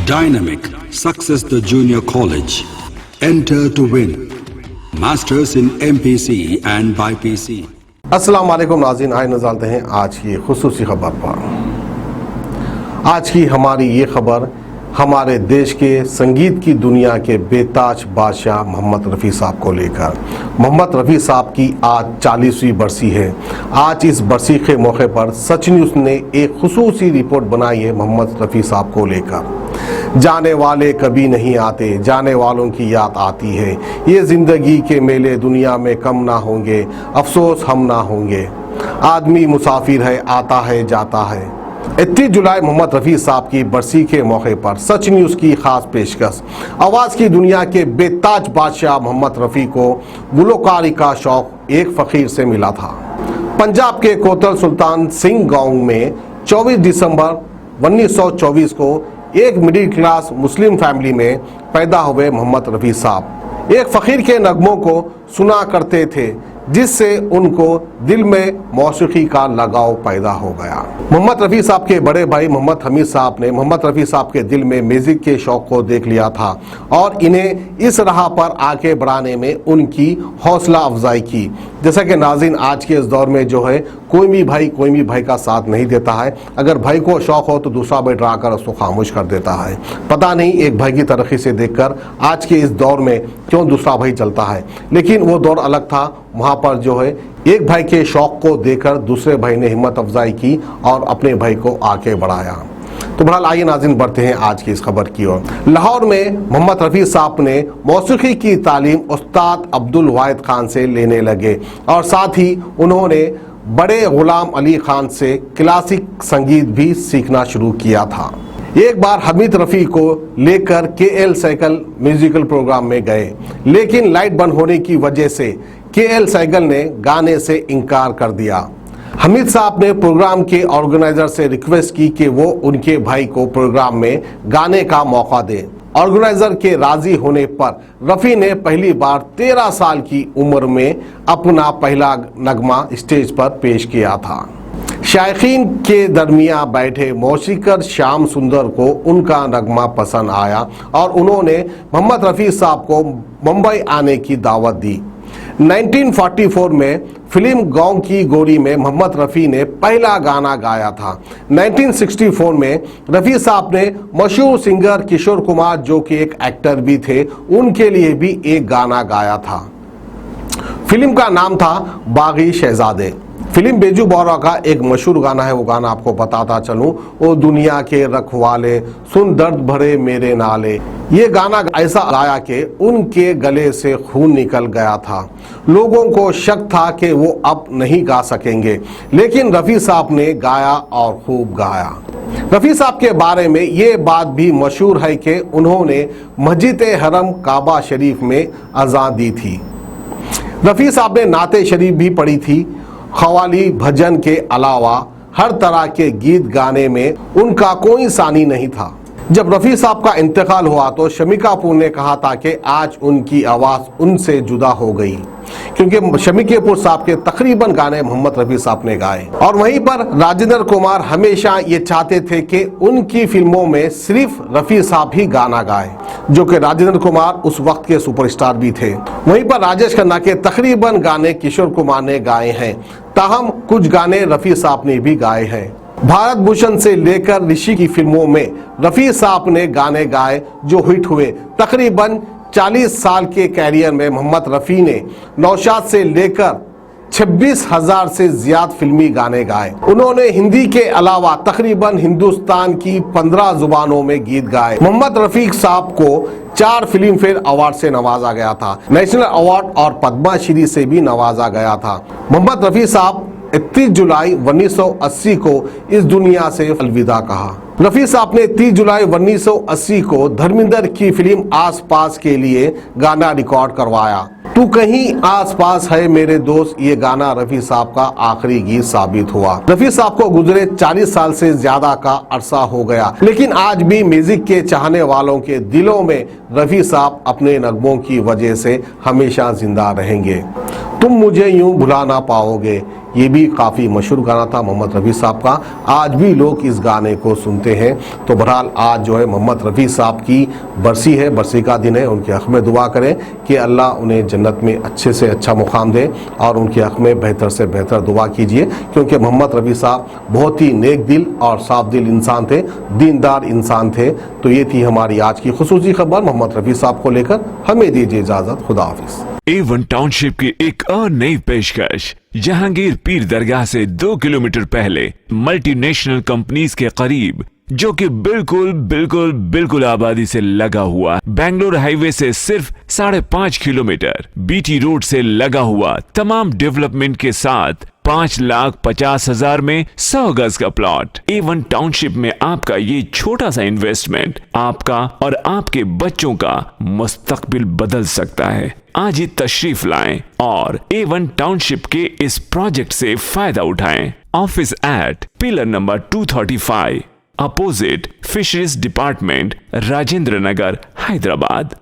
Dynamic Success the Junior College. Enter to win. Masters in MPC and BPC. अस्सलाम वालेकुम नाज़रीन, आए नज़र हैं आज की खुसूसी खबर पर। आज की हमारी ये खबर हमारे देश के संगीत की दुनिया के बेताज बादशाह मोहम्मद रफ़ी साहब को लेकर। मोहम्मद रफ़ी साहब की आज 40वीं बरसी है। आज इस बरसी के मौके पर सच न्यूज़ ने एक खुसूसी रिपोर्ट बनाई है मोहम्मद रफ़ी साहब को लेकर। जाने वाले कभी नहीं आते, जाने वालों की याद आती है। ये ज़िंदगी के मेले दुनिया में कम ना होंगे, अफसोस हम ना होंगे। आदमी मुसाफिर है, आता है जाता है। 31 जुलाई मोहम्मद रफ़ी साहब की बरसी के मौके पर सच न्यूज़ की खास पेशकश। आवाज़ की दुनिया के बेताज बादशाह मोहम्मद रफ़ी को गुलकारी का शौक एक फ़कीर से मिला था। पंजाब के कोतल सुल्तान सिंह गांव में 24 दिसंबर 1924 को एक मिडिल क्लास मुस्लिम फैमिली में पैदा हुए मोहम्मद रफ़ी साहब एक फ़कीर के नगमों को सुना करते थे, जिससे उनको दिल में मौसीकी का लगाव पैदा हो गया। मोहम्मद रफ़ी साहब के बड़े भाई मोहम्मद हमीद साहब ने मोहम्मद रफ़ी साहब के दिल में म्यूज़िक के शौक़ को देख लिया था और इन्हें इस राह पर आगे बढ़ाने में उनकी हौसला अफजाई की। जैसा कि नाज़रीन, आज के इस दौर में जो है कोई भी भाई का साथ नहीं देता है। अगर भाई को शौक़ हो तो दूसरा भाई डरा कर उसको खामोश कर देता है। पता नहीं एक भाई की तरक्की से देखकर आज के इस दौर में क्यों दूसरा भाई चलता है, लेकिन वो दौर अलग था। वहाँ पर जो है एक भाई के शौक़ को देखकर दूसरे भाई ने हिम्मत अफजाई की और अपने भाई को आगे बढ़ाया। तो बहरहाल आइए नाज़रीन बढ़ते हैं आज की इस खबर की ओर। लाहौर में मोहम्मद रफ़ी साहब ने मौसीकी की तालीम उस्ताद अब्दुल वाहिद खान से लेने लगे और साथ ही उन्होंने बड़े गुलाम अली खान से क्लासिक संगीत भी सीखना शुरू किया था। एक बार हमीद रफ़ी को लेकर KL सहगल म्यूजिकल प्रोग्राम में गए, लेकिन लाइट बंद होने की वजह से KL सहगल ने गाने से इनकार कर दिया। हमीद साहब ने प्रोग्राम के ऑर्गेनाइजर से रिक्वेस्ट की कि वो उनके भाई को प्रोग्राम में गाने का मौका दें। ऑर्गेनाइजर के राजी होने पर रफ़ी ने पहली बार 13 साल की उम्र में अपना पहला नगमा स्टेज पर पेश किया था। शायकीन के दरमिया बैठे मौसीकर श्याम सुंदर को उनका नगमा पसंद आया और उन्होंने मोहम्मद रफ़ी साहब को मुंबई आने की दावत दी। 1944 में फिल्म गांव की गोरी में मोहम्मद रफ़ी ने पहला गाना गाया था। 1964 में रफ़ी साहब ने मशहूर सिंगर किशोर कुमार, जो कि एक एक्टर भी थे, उनके लिए भी एक गाना गाया था। फिल्म का नाम था बागी शहजादे। फिल्म बेजू बोरा का एक मशहूर गाना है, वो गाना आपको बताता चलूं, ओ दुनिया के रखवाले सुन दर्द भरे मेरे नाले। ये गाना ऐसा गाया कि उनके गले से खून निकल गया था। लोगों को शक था कि वो अब नहीं गा सकेंगे, लेकिन रफ़ी साहब ने गाया और खूब गाया। रफ़ी साहब के बारे में ये बात भी मशहूर है कि उन्होंने मस्जिद हरम काबा शरीफ में अज़ान दी थी। रफ़ी साहब ने नाते शरीफ भी पढ़ी थी। ख्वाली भजन के अलावा हर तरह के गीत गाने में उनका कोई सानी नहीं था। जब रफ़ी साहब का इंतकाल हुआ तो शम्मी कपूर ने कहा था कि आज उनकी आवाज़ उनसे जुदा हो गई, क्योंकि शम्मी कपूर साहब के तकरीबन गाने मोहम्मद रफ़ी साहब ने गाए। और वहीं पर राजेंद्र कुमार हमेशा ये चाहते थे कि उनकी फिल्मों में सिर्फ रफ़ी साहब ही गाना गाए, जो कि राजेंद्र कुमार उस वक्त के सुपरस्टार भी थे। वहीं पर राजेश खन्ना के तकरीबन गाने किशोर कुमार ने गाए हैं, ताहम कुछ गाने रफ़ी साहब ने भी गाए हैं। भारत भूषण से लेकर ऋषि की फिल्मों में रफ़ी साहब ने गाने गाए जो हिट हुए। तकरीबन 40 साल के कैरियर में मोहम्मद रफ़ी ने नौशाद से लेकर 26,000 से ज्यादा फिल्मी गाने गाए। उन्होंने हिंदी के अलावा तकरीबन हिंदुस्तान की 15 जुबानों में गीत गाए। मोहम्मद रफ़ी साहब को 4 फिल्म फेयर अवार्ड से नवाजा गया था। नेशनल अवार्ड और पद्मश्री से भी नवाजा गया था। मोहम्मद रफ़ी साहब 31 जुलाई 1980 को इस दुनिया से अलविदा कहा। रफ़ी साहब ने 30 जुलाई 1980 को धर्मेंद्र की फिल्म आस पास के लिए गाना रिकॉर्ड करवाया। तू कहीं आस पास है मेरे दोस्त, ये गाना रफ़ी साहब का आखिरी गीत साबित हुआ। रफ़ी साहब को गुजरे 40 साल से ज्यादा का अरसा हो गया, लेकिन आज भी म्यूजिक के चाहने वालों के दिलों में रफ़ी साहब अपने नगमों की वजह से हमेशा जिंदा रहेंगे। तुम मुझे यूं भुला ना पाओगे, ये भी काफ़ी मशहूर गाना था मोहम्मद रफ़ी साहब का। आज भी लोग इस गाने को सुनते हैं। तो बहरहाल आज जो है मोहम्मद रफ़ी साहब की बरसी है, बरसी का दिन है। उनके हक़ में दुआ करें कि अल्लाह उन्हें जन्नत में अच्छे से अच्छा मुकाम दे और उनके हक़ में बेहतर से बेहतर दुआ कीजिए, क्योंकि मोहम्मद रफ़ी साहब बहुत ही नेक दिल और साफ दिल इंसान थे, दीनदार इंसान थे। तो ये थी हमारी आज की खुसूसी खबर मोहम्मद रफ़ी साहब को लेकर। हमें दीजिए इजाज़त, खुदा हाफिज़। A1 टाउनशिप की एक और नई पेशकश। जहांगीर पीर दरगाह से 2 किलोमीटर पहले मल्टीनेशनल कंपनीज के करीब, जो कि बिल्कुल आबादी से लगा हुआ, बेंगलोर हाईवे से सिर्फ 5.5 किलोमीटर, बीटी रोड से लगा हुआ, तमाम डेवलपमेंट के साथ 5,50,000 में 100 गज का प्लॉट। A1 टाउनशिप में आपका ये छोटा सा इन्वेस्टमेंट आपका और आपके बच्चों का मुस्तकबिल बदल सकता है। आज ही तशरीफ लाएं और A1 टाउनशिप के इस प्रोजेक्ट से फायदा उठाएं। Office at pillar number 235 opposite fisheries department, Rajendra Nagar, Hyderabad.